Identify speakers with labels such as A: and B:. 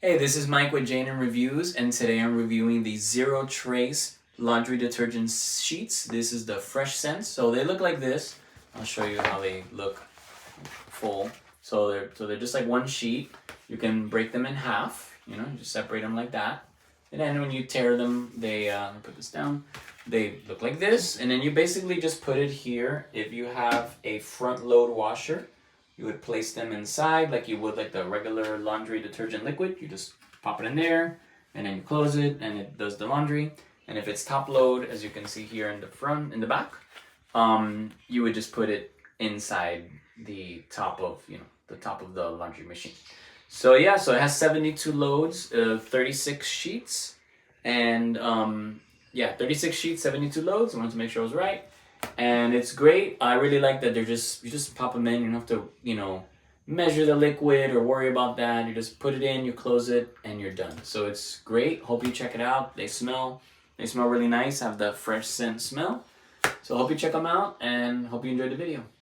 A: Hey, this is Mike with Jane and Reviews, and today I'm reviewing the Zero Trace laundry detergent sheets. This is the Fresh Sense. So they look like this. I'll show you how they look full. So they're just like one sheet. You can break them in half. Just separate them like that. And then when you tear them, they let me put this down. They look like this, and then you basically just put it here. If you have a front load washer, you would place them inside like you would like the regular laundry detergent liquid. You just pop it in there and then you close it and it does the laundry. And if it's top load, as you can see here in the front, in the back, you would just put it inside the top of, the top of the laundry machine. So yeah, so it has 72 loads, 36 sheets, and 36 sheets, 72 loads. I wanted to make sure I was right. And it's great. I really like that you just pop them in. You don't have to, measure the liquid or worry about that. You just put it in, you close it, and you're done. So it's great. Hope you check it out. They smell really nice, have the fresh scent smell. So hope you check them out and hope you enjoyed the video.